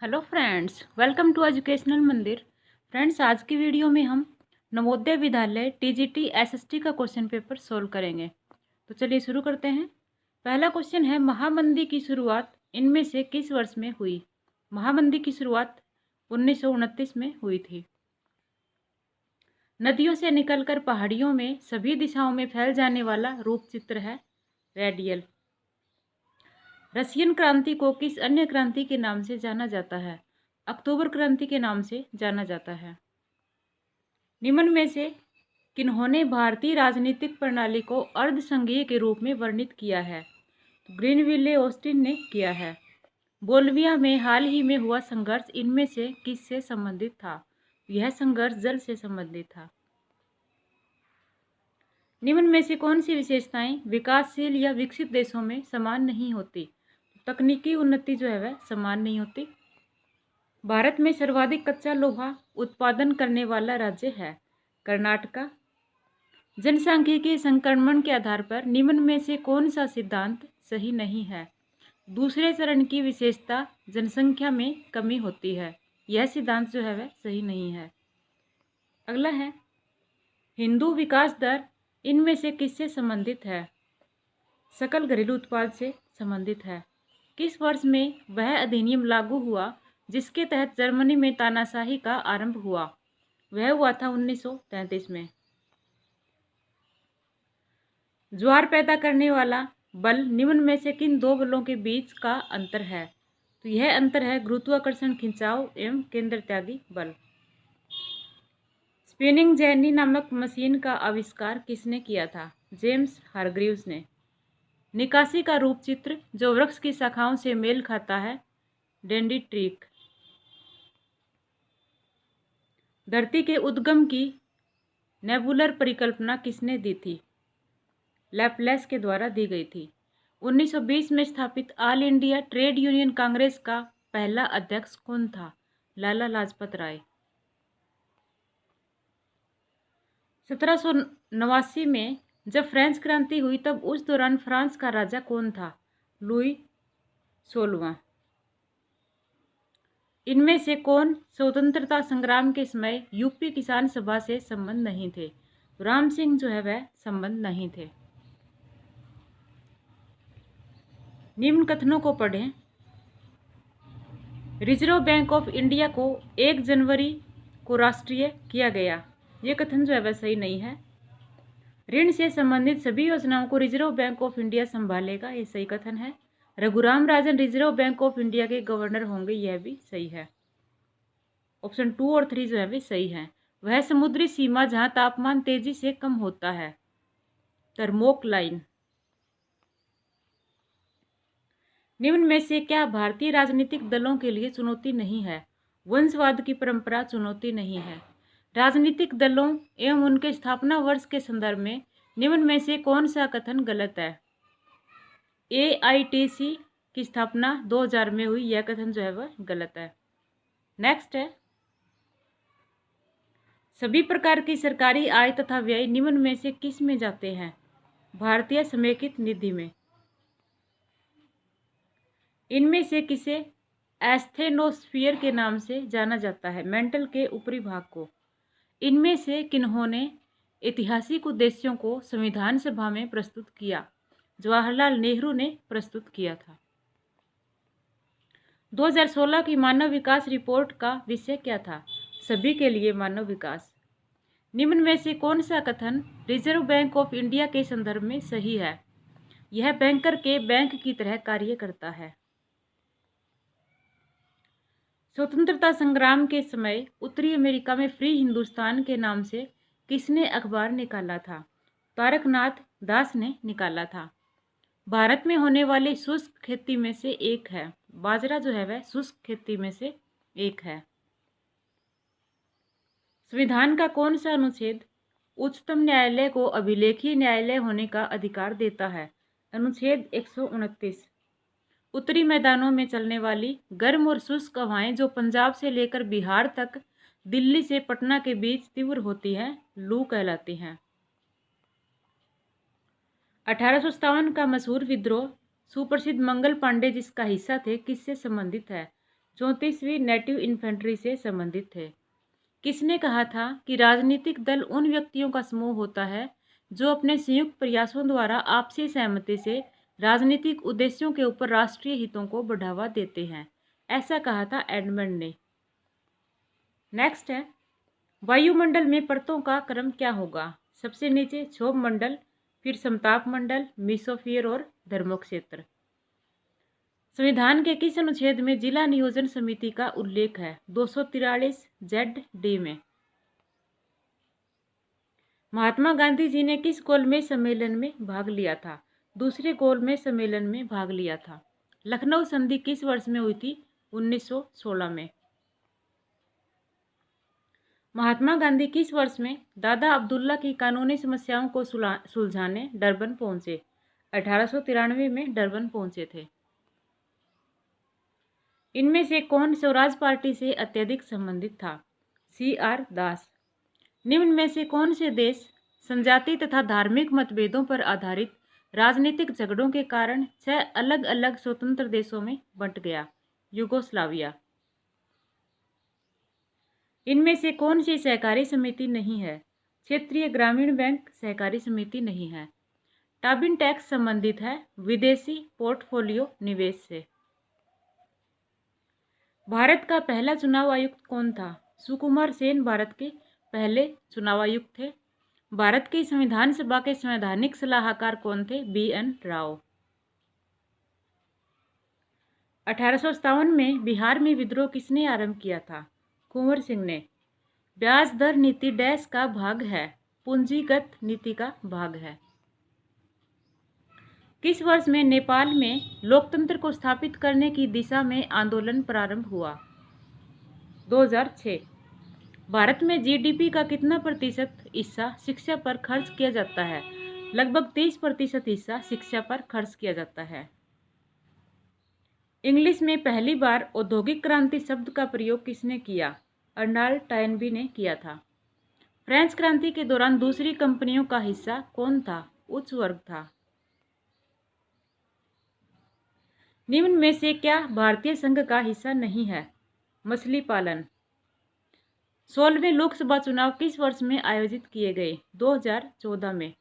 Hello friends, welcome to educational Mandir. Friends, आज की video में हम नवोदय विद्यालय टीजीटी एसएसटी का क्वेश्चन पेपर सोल्व करेंगे। तो चलिए शुरू करते हैं। पहला क्वेश्चन है, महामंदी की शुरुआत इनमें से किस वर्ष में हुई? महामंदी की शुरुआत 1929 में हुई थी। नदियों से निकलकर पहाड़ियों में सभी दिशाओं में फैल जाने वाला रूप चित्र है रेडियल। रशियन क्रांति को किस अन्य क्रांति के नाम से जाना जाता है? अक्टूबर क्रांति के नाम से जाना जाता है। निम्न में से किन्होंने भारतीय राजनीतिक प्रणाली को अर्धसंघीय के रूप में वर्णित किया है? तो ग्रीनविले ऑस्टिन ने किया है। बोल्विया में हाल ही में हुआ संघर्ष इनमें से किससे संबंधित था? यह संघर्ष जल से संबंधित था। निम्न में से कौन सी विशेषताएं विकासशील या विकसित देशों में समान नहीं होती? तकनीकी उन्नति जो है वह समान नहीं होती। भारत में सर्वाधिक कच्चा लोहा उत्पादन करने वाला राज्य है कर्नाटका। जनसांख्यिकीय संक्रमण के आधार पर निम्न में से कौन सा सिद्धांत सही नहीं है? दूसरे चरण की विशेषता जनसंख्या में कमी होती है। यह सिद्धांत जो है वह सही नहीं है। अगला है, हिंदू विकास दर इनमें से किससे संबंधित है? सकल घरेलू उत्पाद से संबंधित है। किस वर्ष में वह अधिनियम लागू हुआ जिसके तहत जर्मनी में तानाशाही का आरंभ हुआ? वह हुआ था 1933 में। ज्वार पैदा करने वाला बल निम्न में से किन दो बलों के बीच का अंतर है? तो यह अंतर है गुरुत्वाकर्षण खिंचाव एवं केंद्र त्यागी बल। स्पिनिंग जेनी नामक मशीन का आविष्कार किसने किया था? जेम्स हारग्रीव्स ने। निकासी का रूप चित्र जो वृक्ष की शाखाओं से मेल खाता है डेंड्रिटिक। धरती के उद्गम की नेबुलर परिकल्पना किसने दी थी? लैपलेस के द्वारा दी गई थी। 1920 में स्थापित all India trade union Congress का पहला अध्यक्ष कौन था? लाला लाजपत राय। 1789 में जब फ्रेंच क्रांति हुई तब उस दौरान फ्रांस का राजा कौन था? लुई 16वां। इनमें से कौन स्वतंत्रता संग्राम के समय यूपी किसान सभा से संबंध नहीं थे? राम सिंह जो है वह संबंध नहीं थे। निम्न कथनों को पढ़ें। रिजर्व बैंक ऑफ इंडिया को 1 जनवरी को राष्ट्रीय किया गया। ये कथन जो है वह सही नहीं है। ऋण से संबंधित सभी योजनाओं को रिजर्व बैंक ऑफ इंडिया संभालेगा, ये सही कथन है। Raghuram Rajan reserve bank of India के गवर्नर होंगे, यह भी सही है। ऑप्शन 2 और 3 जो है वे सही है। वह समुद्री सीमा जहां तापमान तेजी से कम होता है थर्मोक लाइन। निम्न में से क्या भारतीय राजनीतिक दलों के लिए चुनौती नहीं है? वंशवाद की परंपरा चुनौती नहीं है। राजनीतिक दलों एवं उनके स्थापना वर्ष के संदर्भ में निम्न में से कौन सा कथन गलत है? AITC की स्थापना 2000 में हुई, यह कथन जो है वह गलत है। नेक्स्ट है, सभी प्रकार की सरकारी आय तथा व्यय निम्न में से किस में जाते हैं? भारतीय समेकित निधि में। इनमें से किसे एस्थेनोस्फीयर के नाम से जाना जाता है? मेंटल के ऊपरी भाग को। इनमें से किन्होंने ऐतिहासिक उद्देश्यों को संविधान सभा में प्रस्तुत किया? जवाहरलाल नेहरू ने प्रस्तुत किया था। 2016 की मानव विकास रिपोर्ट का विषय क्या था? सभी के लिए मानव विकास। निम्न में से कौन सा कथन रिजर्व बैंक ऑफ इंडिया के संदर्भ में सही है? यह बैंकर के बैंक की तरह कार्य करता है। स्वतंत्रता संग्राम के समय उत्तरी अमेरिका में फ्री हिंदुस्तान के नाम से किसने अखबार निकाला था? तारकनाथ दास ने निकाला था। भारत में होने वाली शुष्क खेती में से एक है। बाजरा जो है वह शुष्क खेती में से एक है। संविधान का कौन सा अनुच्छेद उच्चतम न्यायालय को अभिलेखीय न्यायालय होने का अधिकार देता है? अनुच्छेद 129। उत्तरी मैदानों में चलने वाली गर्म और शुष्क हवाएं जो पंजाब से लेकर बिहार तक दिल्ली से पटना के बीच तीव्र होती हैं, लू कहलाती हैं। 1857 का मशहूर विद्रोह सुप्रसिद्ध मंगल पांडे जिसका हिस्सा थे किससे संबंधित है? 34वीं नेटिव इन्फेंट्री से संबंधित थे। किसने कहा था कि राजनीतिक दल उन व्यक्तियों का समूह होता है जो अपने संयुक्त प्रयासों द्वारा आपसी सहमति से राजनीतिक उद्देश्यों के ऊपर राष्ट्रीय हितों को बढ़ावा देते हैं। ऐसा कहा था एडमंड ने। नेक्स्ट है, वायुमंडल में परतों का क्रम क्या होगा? सबसे नीचे क्षोभ मंडल, फिर समताप मंडल, मेसोस्फीयर और धर्मोक्षेत्र। संविधान के किस अनुच्छेद में जिला नियोजन समिति का उल्लेख है? 243 ZD में। महात्मा गांधी जी ने किस गोलमेज सम्मेलन में भाग लिया था? दूसरे गोलमेज सम्मेलन में भाग लिया था। लखनऊ संधि किस वर्ष में हुई थी? 1916 में। महात्मा गांधी किस वर्ष में दादा अब्दुल्ला की कानूनी समस्याओं को सुलझाने डरबन पहुंचे? 1893 में डरबन पहुंचे थे। इनमें से कौन स्वराज पार्टी से अत्यधिक संबंधित था? CR दास। निम्न में से कौन से देश संजाति तथा धार्मिक मतभेदों पर आधारित राजनीतिक झगड़ों के कारण 6 अलग अलग स्वतंत्र देशों में बंट गया? यूगोस्लाविया। इनमें से कौन सी सहकारी समिति नहीं है? क्षेत्रीय ग्रामीण बैंक सहकारी समिति नहीं है। टॉबिन टैक्स संबंधित है विदेशी पोर्टफोलियो निवेश से। भारत का पहला चुनाव आयुक्त कौन था? सुकुमार सेन भारत के पहले चुनाव आयुक्त थे। भारत की संविधान सभा के संवैधानिक सलाहकार कौन थे? BN राव। 1857 में बिहार में विद्रोह किसने आरंभ किया था? कुंवर सिंह ने। ब्याज दर नीति डैश का भाग है? पूंजीगत नीति का भाग है। किस वर्ष में नेपाल में लोकतंत्र को स्थापित करने की दिशा में आंदोलन प्रारंभ हुआ? 2006। भारत में GDP का कितना प्रतिशत हिस्सा शिक्षा पर खर्च किया जाता है? लगभग 30% हिस्सा शिक्षा पर खर्च किया जाता है। इंग्लिश में पहली बार औद्योगिक क्रांति शब्द का प्रयोग किसने किया? अर्नाल्ड टॉयनबी ने किया था। फ्रेंच क्रांति के दौरान दूसरी कंपनियों का हिस्सा कौन था? उच्च वर्ग था। निम्न में से क्या भारतीय संघ का हिस्सा नहीं है? मछली पालन। 16वें लोकसभा चुनाव किस वर्ष में आयोजित किए गए? 2014 में।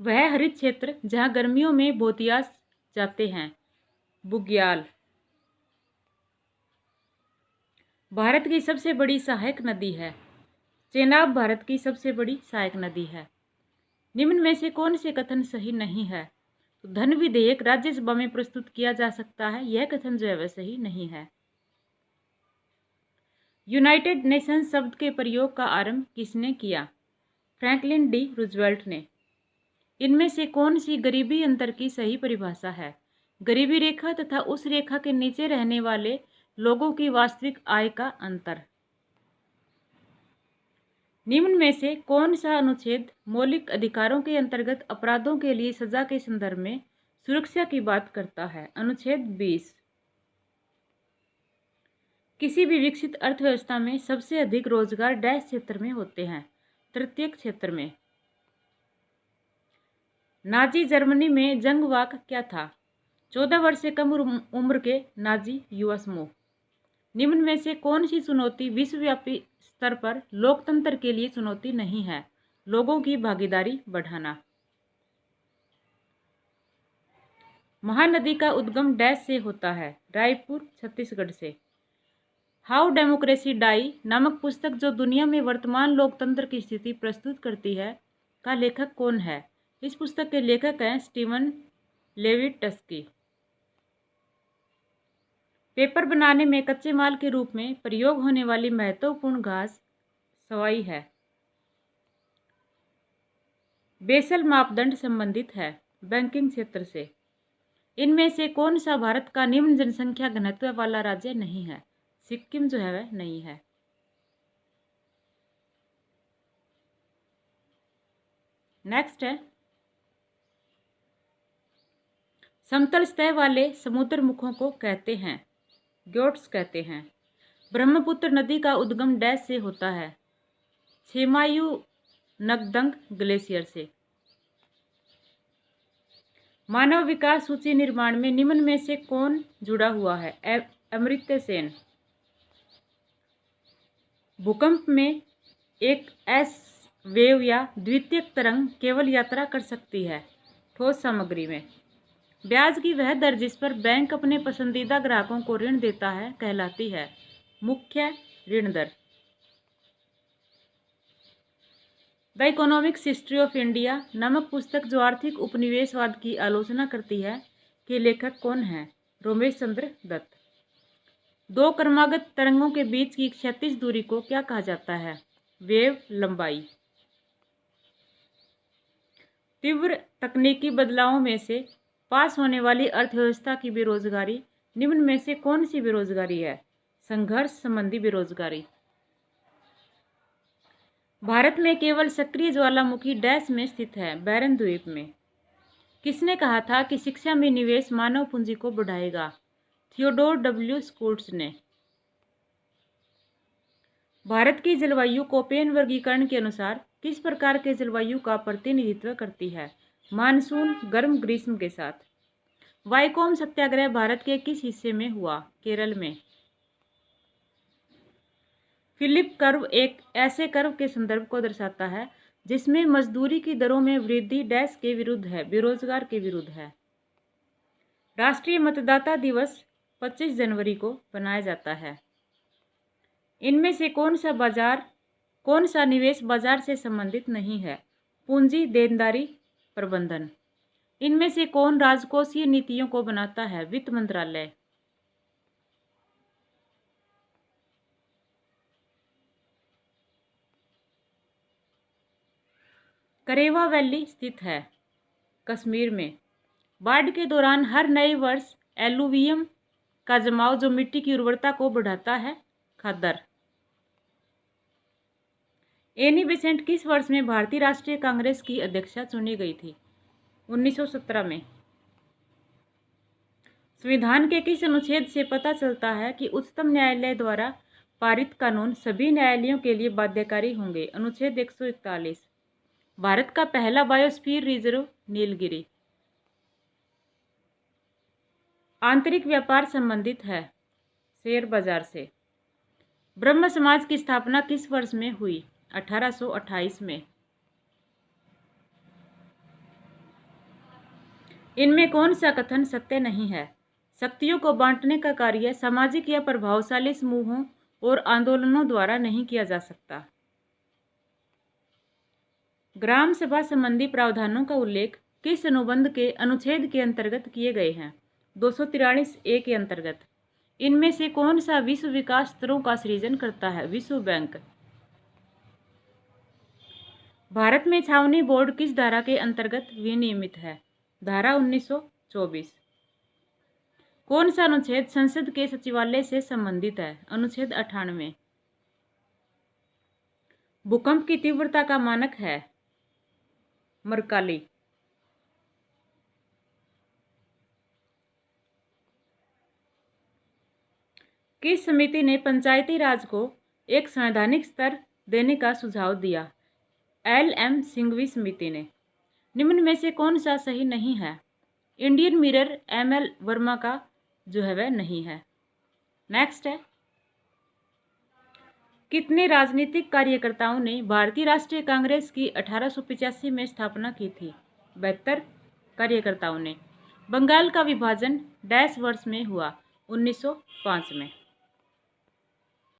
वह हरित क्षेत्र जहां गर्मियों में भोतियास जाते हैं? बुग्याल। भारत की सबसे बड़ी सहायक नदी है? चेनाब भारत की सबसे बड़ी सहायक नदी है। निम्न में से कौन से कथन सही नहीं है? तो धन विधेयक राज्यसभा में प्रस्तुत किया जा सकता है, यह कथन जो है वह सही नहीं है। यूनाइटेड नेशंस शब्द के प्रयोग का आरंभ किसने किया? फ्रैंकलिन डी रूजवेल्ट ने। इनमें से कौन सी गरीबी अंतर की सही परिभाषा है? गरीबी रेखा तथा उस रेखा के नीचे रहने वाले लोगों की वास्तविक आय का अंतर। निम्न में से कौन सा अनुच्छेद मौलिक अधिकारों के अंतर्गत अपराधों के लिए सजा के संदर्भ में सुरक्षा की बात करता है? अनुच्छेद 20। किसी भी विकसित अर्थव्यवस्था में सबसे अधिक रोजगार डैश क्षेत्र में होते हैं? तृतीयक क्षेत्र में। नाजी जर्मनी में जंग वाक क्या था? 14 वर्ष से कम उम्र के नाजी युवा समूह। निम्न में से कौन सी चुनौती विश्वव्यापी स्तर पर लोकतंत्र के लिए चुनौती नहीं है? लोगों की भागीदारी बढ़ाना। महानदी का उद्गम डैश से होता है? रायपुर छत्तीसगढ़ से। हाउ डेमोक्रेसी डाई नामक पुस्तक जो दुनिया में वर्तमान लोकतंत्र की स्थिति प्रस्तुत करती है का लेखक कौन है? इस पुस्तक के लेखक हैं स्टीवन लेविटस्की। पेपर बनाने में कच्चे माल के रूप में प्रयोग होने वाली महत्वपूर्ण घास सवाई है। बेसल मापदंड संबंधित है बैंकिंग क्षेत्र से। इनमें से कौन सा भारत का निम्न जनसंख्या घनत्व वाला राज्य नहीं है? सिक्किम जो है वह नहीं है। नेक्स्ट है, समतल सतह वाले समुद्र मुखों को कहते हैं? ग्योट्स कहते हैं। ब्रह्मपुत्र नदी का उद्गम डैश से होता है? छेमायू नगदंग ग्लेशियर से। मानव विकास सूची निर्माण में निम्न में से कौन जुड़ा हुआ है? अमर्त्य सेन। भूकंप में एक एस वेव या द्वितीयक तरंग केवल यात्रा कर सकती है ठोस सामग्री में। ब्याज की वह दर जिस पर बैंक अपने पसंदीदा ग्राहकों को ऋण देता है कहलाती है मुख्य ऋण दर। The economics history of India नामक पुस्तक जो आर्थिक उपनिवेशवाद की आलोचना करती है के लेखक कौन है? रोमेश चंद्र दत्त। दो क्रमागत तरंगों के बीच की क्षैतिज दूरी को क्या कहा जाता है? वेव लंबाई। तीव्र तकनीकी बदलावों में से पास होने वाली अर्थव्यवस्था की बेरोजगारी निम्न में से कौन सी बेरोजगारी है? संघर्ष संबंधी बेरोजगारी। भारत में केवल सक्रिय ज्वालामुखी डैश में स्थित है? बैरन द्वीप में। किसने कहा था कि शिक्षा में निवेश मानव पूंजी को बढ़ाएगा? थियोडोर डब्ल्यू स्कूट्स ने। भारत की जलवायु कोपेन वर्गीकरण के अनुसार किस प्रकार के जलवायु का प्रतिनिधित्व करती है? मानसून गर्म ग्रीष्म के साथ। वाइकोम सत्याग्रह भारत के किस हिस्से में हुआ? केरल में। फिलिप कर्व एक ऐसे कर्व के संदर्भ को दर्शाता है जिसमें मजदूरी की दरों में वृद्धि डैश के विरुद्ध है? बेरोजगार के विरुद्ध है। राष्ट्रीय मतदाता दिवस 25 जनवरी को मनाया जाता है। इनमें से कौन सा निवेश बाजार से संबंधित नहीं है? पूंजी देनदारी प्रबंधन। इनमें से कौन राजकोषीय नीतियों को बनाता है? वित्त मंत्रालय। करेवा वैली स्थित है? कश्मीर में। बाढ़ के दौरान हर नए वर्ष एलुवियम का जमाव जो मिट्टी की उर्वरता को बढ़ाता है? खादर। एनी बेसेंट किस वर्ष में भारतीय राष्ट्रीय कांग्रेस की अध्यक्षा चुनी गई थी? 1917 में। संविधान के किस अनुच्छेद से पता चलता है कि उच्चतम न्यायालय द्वारा पारित कानून सभी न्यायालयों के लिए बाध्यकारी होंगे? अनुच्छेद 141। भारत का पहला बायोस्फीयर रिजर्व नीलगिरी। आंतरिक व्यापार संबंधित है शेयर बाजार से। ब्रह्म समाज की स्थापना किस वर्ष में हुई? 1828 में। इनमें कौन सा कथन सत्य नहीं है? शक्तियों को बांटने का कार्य सामाजिक या प्रभावशाली समूहों और आंदोलनों द्वारा नहीं किया जा सकता। ग्राम सभा संबंधी प्रावधानों का उल्लेख किस अनुबंध के अनुच्छेद के अंतर्गत किए गए हैं? 243A के अंतर्गत। इनमें से कौन सा विश्व विकास स्तरों का सृजन करता है? विश्व बैंक। भारत में छावनी बोर्ड किस धारा के अंतर्गत विनियमित है? धारा 1924। कौन सा अनुच्छेद संसद के सचिवालय से संबंधित है? अनुच्छेद 98। भूकंप की तीव्रता का मानक है? मरकाली। किस समिति ने पंचायती राज को एक संवैधानिक स्तर देने का सुझाव दिया? LM सिंघवी समिति ने। निम्न में से कौन सा सही नहीं है? इंडियन मिरर ML वर्मा का जो है वह नहीं है। नेक्स्ट है, कितने राजनीतिक कार्यकर्ताओं ने भारतीय राष्ट्रीय कांग्रेस की 1885 में स्थापना की थी? 72 कार्यकर्ताओं ने। बंगाल का विभाजन डैश वर्ष में हुआ? 1905 में।